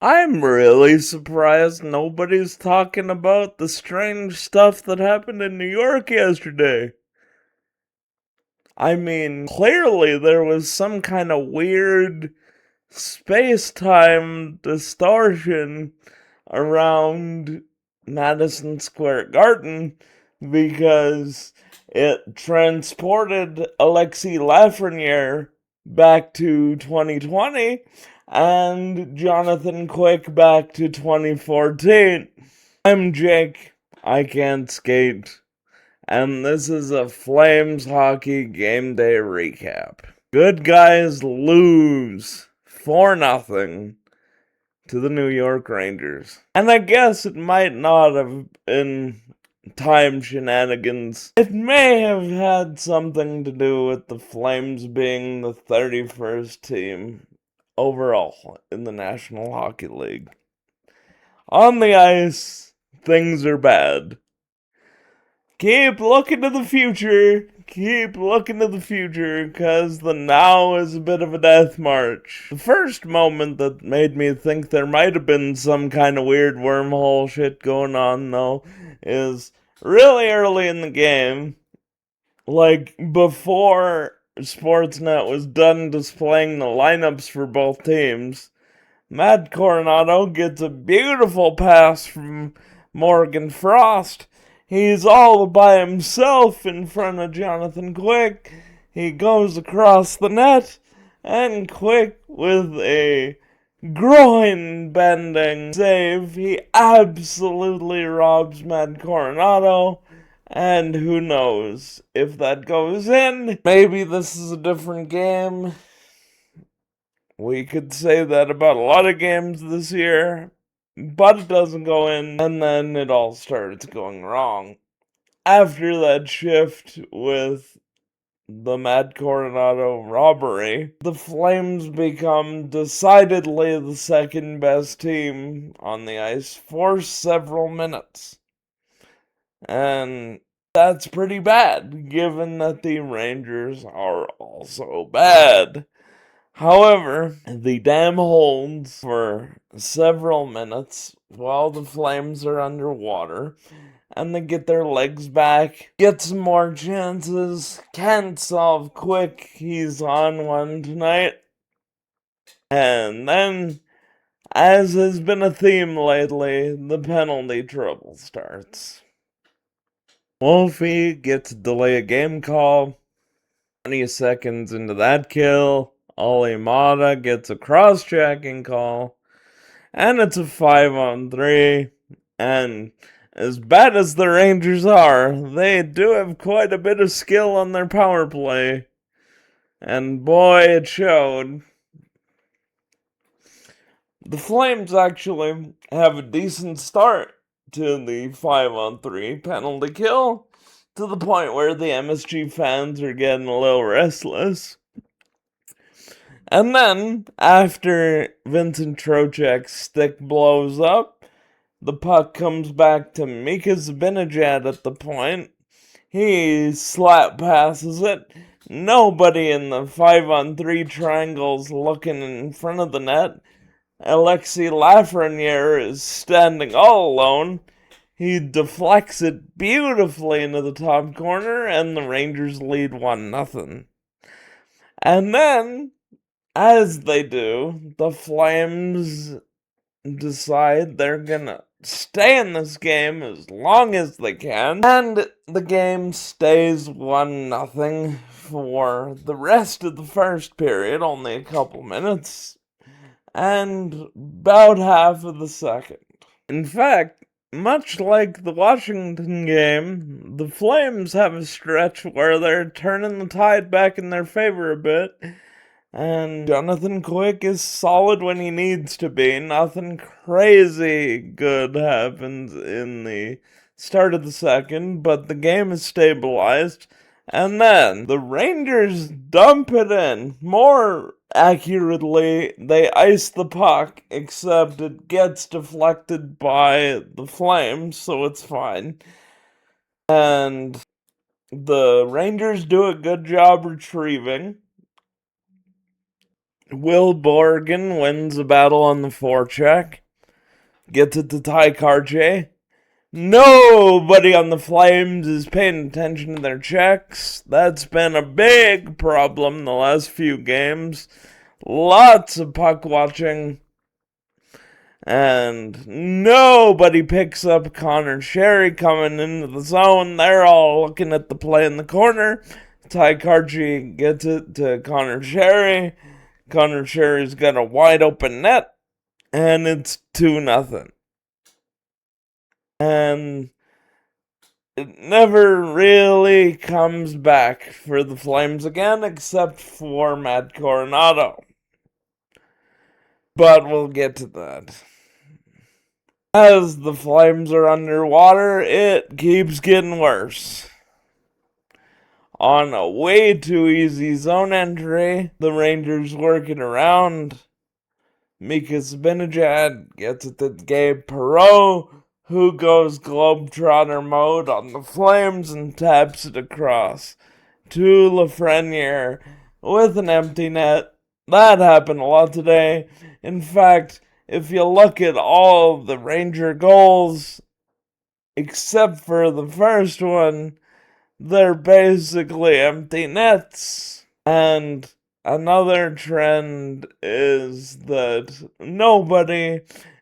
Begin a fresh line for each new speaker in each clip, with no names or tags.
I'm really surprised nobody's talking about the strange stuff that happened in New York yesterday. I mean, clearly there was some kind of weird space-time distortion around Madison Square Garden because it transported Alexei Lafreniere back to 2020 and Jonathan Quick back to 2014. I'm Jake. I can't skate. And this is a Flames hockey game day recap. Good guys lose 4-0 to the New York Rangers. And I guess it might not have been time shenanigans. It may have had something to do with the Flames being the 31st team overall in the National Hockey League. On the ice, things are bad. Keep looking to the future. Keep looking to the future, because the now is a bit of a death march. The first moment that made me think there might have been some kind of weird wormhole shit going on, though, is really early in the game. Like, before Sportsnet was done displaying the lineups for both teams, Matt Coronato gets a beautiful pass from Morgan Frost. He's all by himself in front of Jonathan Quick. He goes across the net, and Quick, with a groin-bending save, he absolutely robs Matt Coronato. And who knows, if that goes in, maybe this is a different game. We could say that about a lot of games this year, but it doesn't go in, and then it all starts going wrong. After that shift with the Matt Coronato robbery, the Flames become decidedly the second best team on the ice for several minutes. And that's pretty bad, given that the Rangers are also bad. However, the dam holds for several minutes while the Flames are underwater, and they get their legs back, get some more chances, can't solve Quick, he's on one tonight, and then, as has been a theme lately, the penalty trouble starts. Wolfie gets a delay a game call. 20 seconds into that kill, Ollie Mata gets a cross-checking call, and it's a 5-on-3, and as bad as the Rangers are, they do have quite a bit of skill on their power play, and boy, it showed. The Flames actually have a decent start to the 5-on-3 penalty kill, to the point where the MSG fans are getting a little restless. And then, after Vincent Trocheck's stick blows up, the puck comes back to Mika Zibanejad at the point. He slap passes it. Nobody in the 5-on-3 triangle's looking in front of the net. Alexei Lafreniere is standing all alone. He deflects it beautifully into the top corner, and the Rangers lead 1-0. And then, as they do, the Flames decide they're gonna stay in this game as long as they can, and the game stays 1-0 for the rest of the first period, only a couple minutes, and about half of the second. In fact, much like the Washington game, the Flames have a stretch where they're turning the tide back in their favor a bit, and Jonathan Quick is solid when he needs to be. Nothing crazy good happens in the start of the second, but the game is stabilized. And then the Rangers dump it in. More accurately, they ice the puck, except it gets deflected by the Flames, so it's fine. And the Rangers do a good job retrieving. Will Borgen wins a battle on the forecheck. Gets it to Ty Karche. Nobody on the Flames is paying attention to their checks. That's been a big problem the last few games. Lots of puck watching. And nobody picks up Connor Sherry coming into the zone. They're all looking at the play in the corner. Ty Karche gets it to Connor Sherry. Connor Sherry's got a wide open net. And it's 2-0. And it never really comes back for the Flames again, except for Matt Coronato. But we'll get to that. As the Flames are underwater, it keeps getting worse. On a way too easy zone entry, the Rangers working around. Mika Zibanejad gets it to Gabe Perreault, who goes Globetrotter mode on the Flames and taps it across to Lafreniere with an empty net. That happened a lot today. In fact, if you look at all the Ranger goals, except for the first one, they're basically empty nets. And another trend is that nobody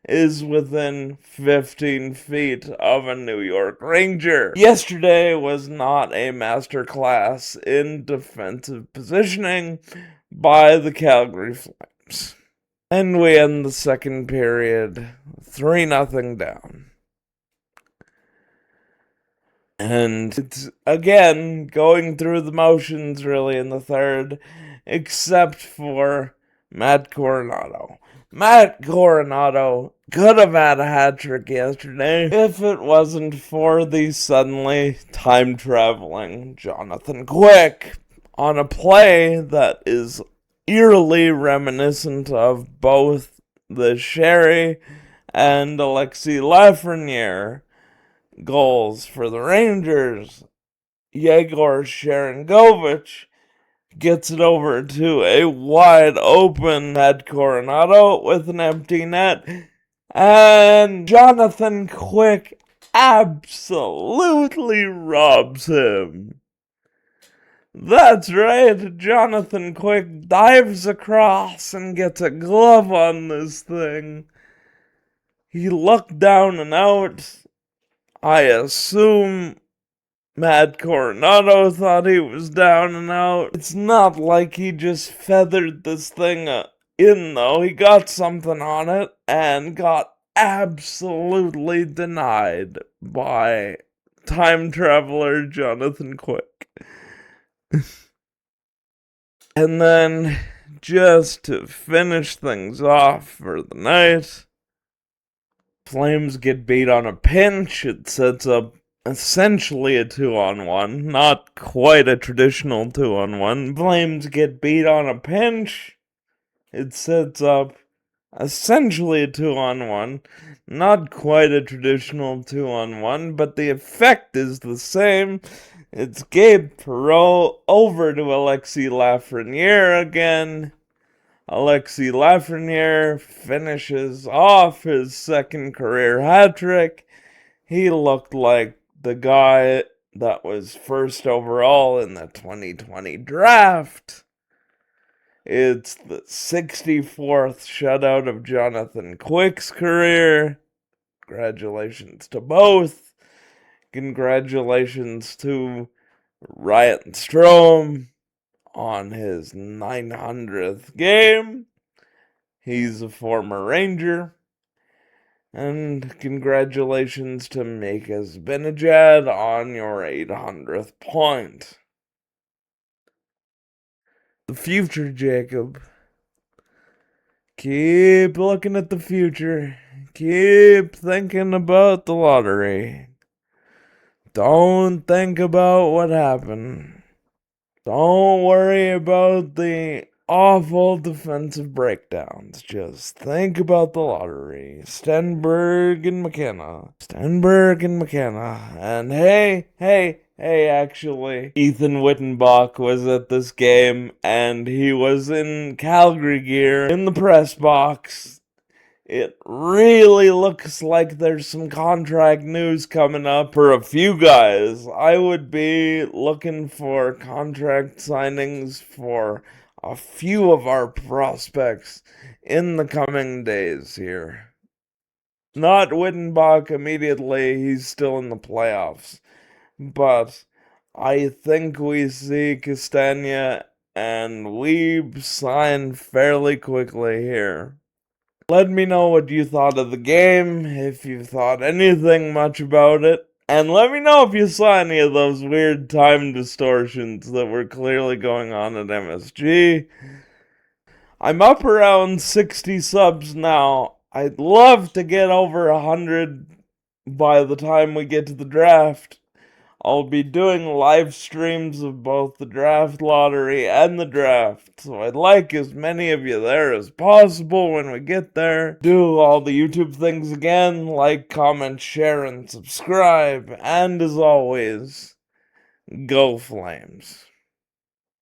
is within 15 feet of a New York Ranger. Yesterday was not a masterclass in defensive positioning by the Calgary Flames. And we end the second period 3-0 down. And it's, again, going through the motions really in the third, except for Matt Coronato. Matt Coronato could have had a hat trick yesterday if it wasn't for the suddenly time-traveling Jonathan Quick on a play that is eerily reminiscent of both the Sherry and Alexei Lafreniere goals for the Rangers. Yegor Sharangovich gets it over to a wide open Matt Coronato with an empty net, and Jonathan Quick absolutely robs him. That's right, Jonathan Quick dives across and gets a glove on this thing. He looked down and out. I assume Matt Coronato thought he was down and out. It's not like he just feathered this thing in, though. He got something on it and got absolutely denied by time traveler Jonathan Quick. And then, just to finish things off for the night, Flames get beat on a pinch. It sets up essentially a 2-on-1, not quite a traditional 2-on-1. Flames get beat on a pinch. It sets up essentially a 2-on-1, not quite a traditional 2-on-1, but the effect is the same. It's Gabe Perreault over to Alexei Lafreniere again. Alexei Lafreniere finishes off his second career hat trick. He looked like the guy that was first overall in the 2020 draft. It's the 64th shutout of Jonathan Quick's career. Congratulations to both. Congratulations to Ryan Strome on his 900th game. He's a former Ranger. And congratulations to Mika Zibanejad on your 800th point. The future, Jacob. Keep looking at the future. Keep thinking about the lottery. Don't think about what happened. Don't worry about the awful defensive breakdowns. Just think about the lottery. Stenberg and McKenna. And hey, Hey, actually, Ethan Wyttenbach was at this game, and he was in Calgary gear in the press box. It really looks like there's some contract news coming up for a few guys. I would be looking for contract signings for a few of our prospects in the coming days here. Not Wittenbach immediately, he's still in the playoffs. But I think we see Castagna and Weeb sign fairly quickly here. Let me know what you thought of the game, if you thought anything much about it, and let me know if you saw any of those weird time distortions that were clearly going on at MSG. I'm up around 60 subs now. I'd love to get over 100 by the time we get to the draft. I'll be doing live streams of both the draft lottery and the draft, so I'd like as many of you there as possible when we get there. Do all the YouTube things again, like, comment, share, and subscribe, and as always, go Flames.